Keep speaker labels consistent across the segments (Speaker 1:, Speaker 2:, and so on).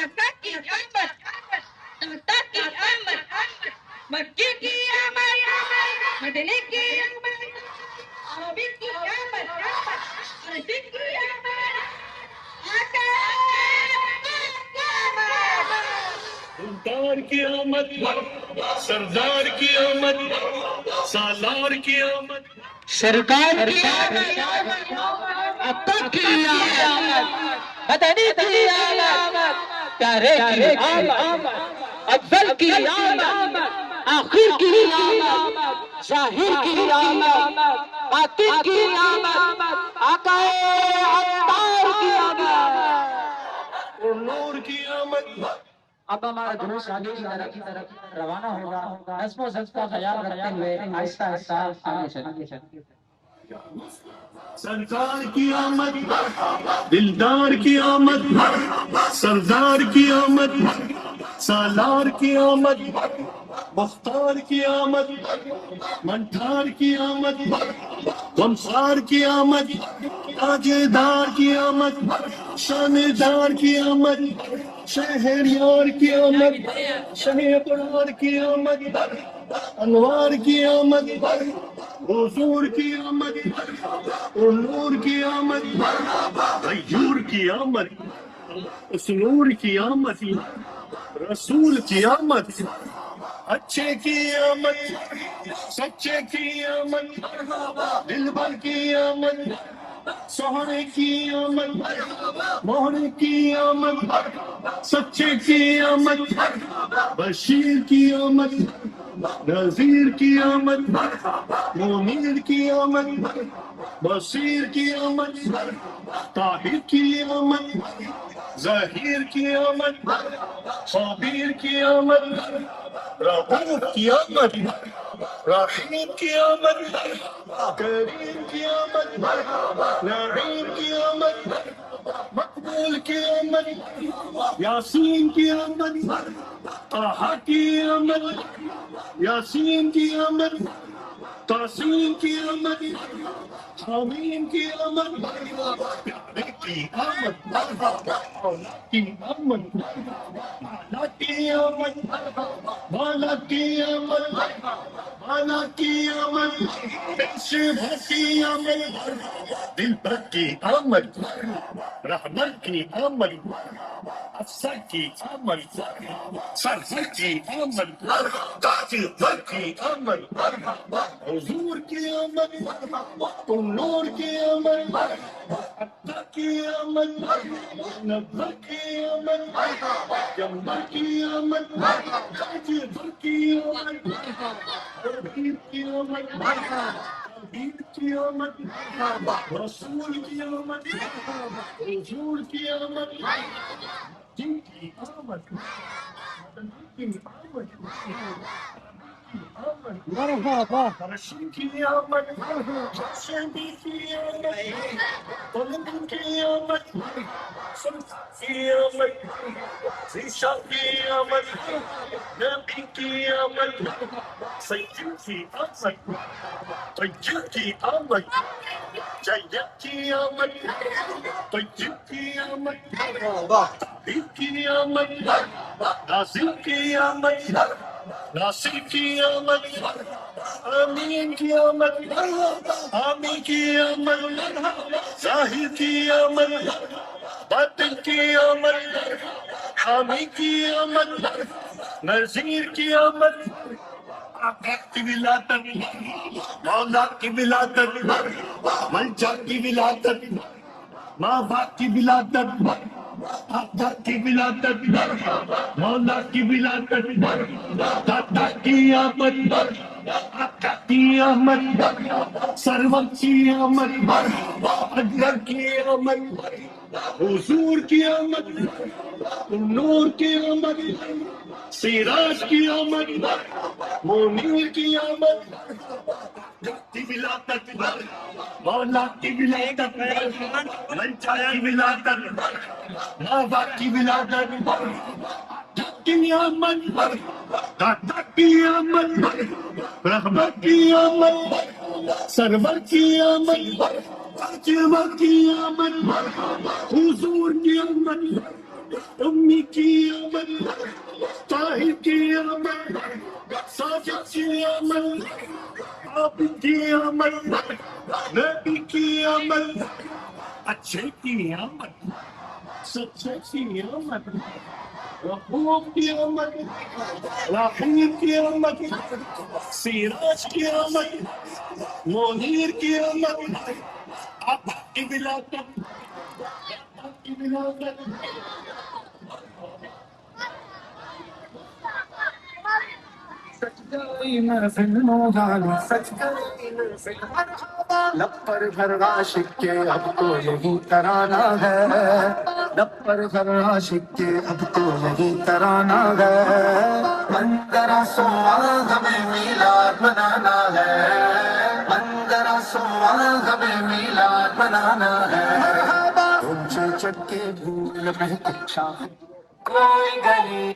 Speaker 1: آقا کی آمد داتا کی آمد مکی کی آمد مدنی کی آمد عربی کی آمد عربی کی آمد آقا
Speaker 2: دلدار کی آمد سردار کی آمد سالار کی آمد
Speaker 3: سرکار کی آمد آقا کی آمد مدنی کی آمد پیارے کی آمد اول کی آمد آخر کی آمد ظاہر کی آمد باطن کی آمد آقا عطار کی آمد
Speaker 2: اور نور کی آمد
Speaker 3: اب ہمارا دروس آگے کی طرف روانہ ہوگا نظم و ضبط کا خیال رکھتے ہوئے آہستہ آہستہ آگے چلیں
Speaker 2: سرکار کی آمد دلدار کی آمد سردار کی آمد سالار کی آمد مختار کی آمد منٹھار کی آمد غمخوار کی آمد تاجدار کی آمد شاندار کی آمد شہریار کی آمد شہ اقرار کی آمد انوار کی آمد حضور کی آمد اور نور کی آمد غیور کی آمد اس نور کی آمد رسول کی آمد اچھے کی آمد سچے کی آمد دلبر کی آمد سہرے کی آمد موہرے کی آمد سچے کی آمد بشیر کی آمد نذیر کی آمد منیر کی آمد بصیر کی آمد طاہر کی آمد ظاہر کی آمد خبیر کی آمد رؤوف کی آمد رحیم کی آمد کریم کی آمد نعیم کی آمد مقبول کی آمد یاسین کی آمد طہ کی آمد یاسین کی آمد تاسین کی آمد حامیم کی آمد پیارے کی آمد مولا کی آمد بالا کی آمد بالا کی آمد بالا کی آمد شیبہ کی آمد دلبر کی آمد رحمت کی آمد افسر کی آمد سرور کی آمد تاجدار کی آمد حضور کی آمد تم نور کی آمد عطا کی آمد نبر کی آمد جمبر کی آمد تاجدار کی آمد حبیب کی آمد حبیب کی آمد رسول کی آمد حضور کی آمد جن کی آمد کی آمد مرحبا رشید کی آمد شہدی کی آمد طلب کی آمد سلطان کی آمد ذیشا کی آمد نبی کی آمد سید کی آمد طیب کی آمد جید کی آمد طیب کی آمد طبیب کی آمد ناصر کی آمد ناصر کی آمد آمین کی آمد آمین کی آمد ظاہر کی آمد باطن کی آمد حامی کی آمد نذیر کی آمد آقا کی ولادت مولا کی ولادت ملجا کی ولادت ماں باپ کی ولادت آقا کی ولادت مولا کی ولادت دادا کی آمد آقا کی آمد سرور کی آمد اجگر کی آمد حضور کی آمد نور کی آمد سراج کی آمد منیر کی آمد کی ولادت مولا کی ولادت ملجا کی ولادت ماں باپ کی ولادت کی آمد دادا کی آمد رحمت کی آمد سرور کی آمد تاجدار کی آمد حضور کی آمد امی کی آمد طاہر کی آمد ساجد کی آمد عابد کی آمد نبی کی آمد اچھے کی آمد سچے کی آمد رحوم کی آمد رحیم کی آمد سراج کی آمد منیر کی آمد آقا کی ولادت آقا کی ولادت
Speaker 4: لب پر ہر عاشق کے اب تو یہی ترانہ ہے لب پر ہر عاشق کے اب تو یہی ترانہ ہے 1500 ہمیں میلاد منانا ہے 1500 ہمیں میلاد منانا ہے اونچے چکے دھول مہک شاخ کوئی گلی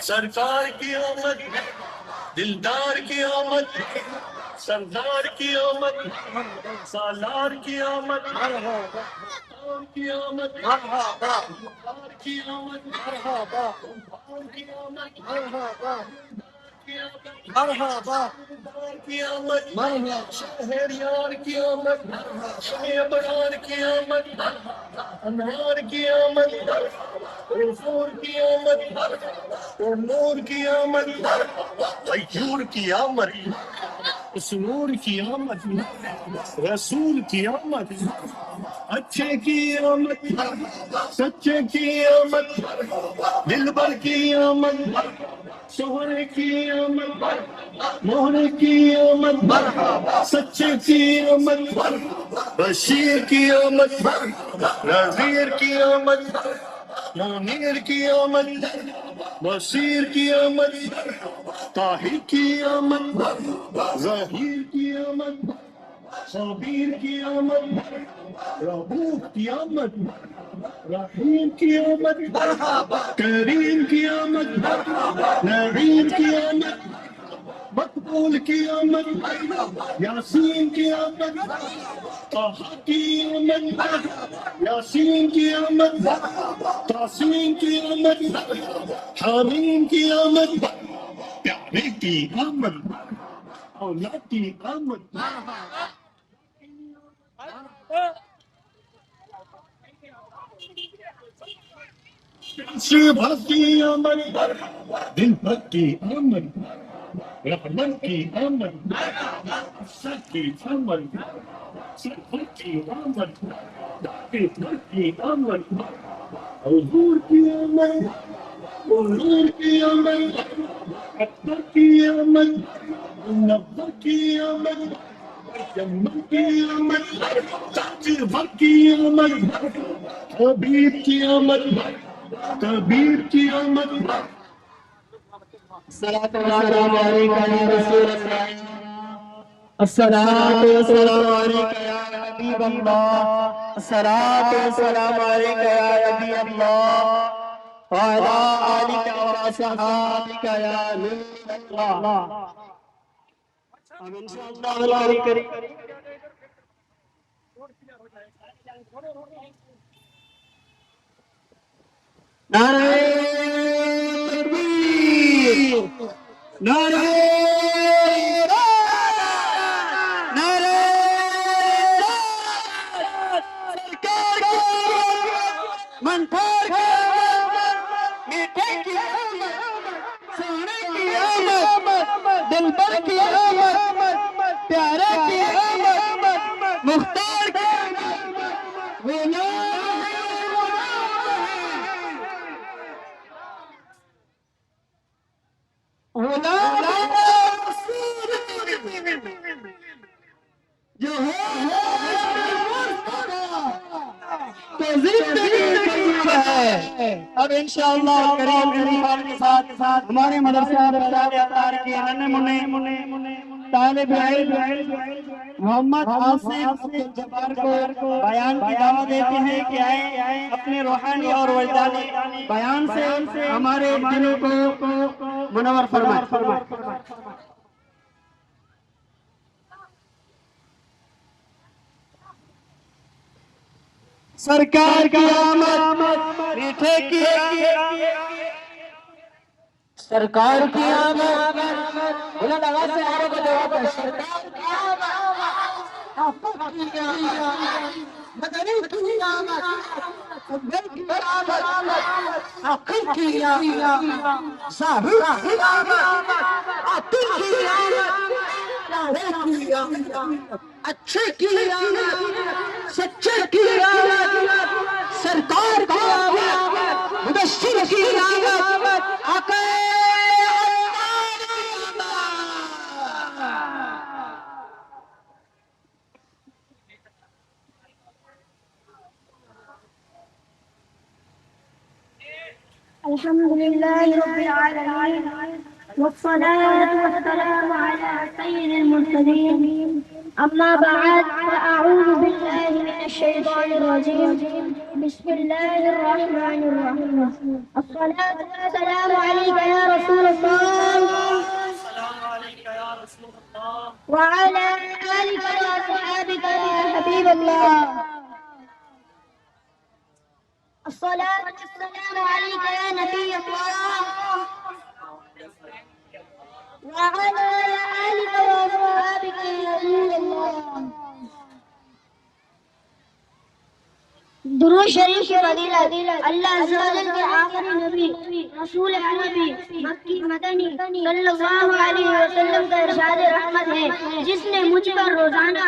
Speaker 2: سرکار کی آمد دلدار کی آمد سردار کی آمد سالار کی آمد مختار کی آمد مختار کی آمد کی آمد مرحبا کی آمد، شہریار کی آمد، ابرار کی آمد، انوار کی آمد، غفور کی آمد، نور کی آمد، غیور کی آمد، سرور کی آمد، رسول کی آمد، اچھے کی آمد، سچے کی آمد، دلبر کی آمد، شوہرے کی آمد، موہرے کی آمد، سچے کی آمد، بشیر کی آمد، نذیر کی آمد، منیر کی آمد، بصیر کی آمد، طاہر کی آمد، ظہیر کی آمد، خبیر کی آمد، رؤوف کی آمد، رحیم کی آمد، کریم کی آمد، نعیم کی آمد، مقبول کی آمد، یاسین کی آمد، طه کی آمد، یاسین کی آمد، تاسین کی آمد، حامیم کی آمد، پیارے کی آمد، اولاد کی آمد، شیبہ کی آمد، دل بھر کی آمد، رحمت کی آمد، سچ کی آمد، سچ کی آمد، داخل کی آمد، حضور کی آمد، حضور کی آمد، اکبر کی آمد، منور کی آمد، جمل کی آمد، تاجر کی آمد، حبیب کی آمد، طبیب کی آمد،
Speaker 3: الصلاة والسلام عليك يا رسول الله الصلاة والسلام عليك يا حبيب الله الصلاة والسلام عليك يا نبي الله وعلى آلك وأصحابك يا نور الله آمين إن شاء الله الكريم نعرہ تکبیر نعرہ نعرہ سرکار کی منفور کی میٹھے کی سونے کی آمد دلبر کی آمد پیارے کی آمد مختار کی جو ہے اب انشاءاللہ کریم ایمان کے ساتھ ہمارے مدرسہ کے طالب علم محمد آصف جبار کو بیان کی دعوت دیتے ہیں کہ آئے اپنے روحانی اور وجدانی بیان سے ہمارے دلوں کو منور فرمائے سرکار کی آمد میٹھے کی سرکار کی آمد بلند آواز سے آرے کو جواب ہے سرکار کی آمد مدنی کی آمد قبل کی آمد عقل کی آمد صاحب کی آمد عطل کی آمد پیارے کی آمد اچھے کی آمد سچے کی آمد سرکار کی آمد مبشر کی آمد آقا
Speaker 5: الحمد لله رب العالمين والصلاة والسلام على سيد المرسلين أما بعد فأعوذ بالله من الشيطان الرجيم بسم الله الرحمن الرحيم الصلاة والسلام عليك يا رسول الله وعلى آلك وأصحابك يا حبيب الله الصلاة والسلام عليك يا نبي الله وعلى آلك وأصحابك يا رسول الله. درود شریف کی فضیلت اللہ عز و جل کے آخری نبی رسول عربی مکی مدنی صلی اللہ علیہ وسلم کا ارشاد رحمت ہے، جس نے مجھ پر روزانہ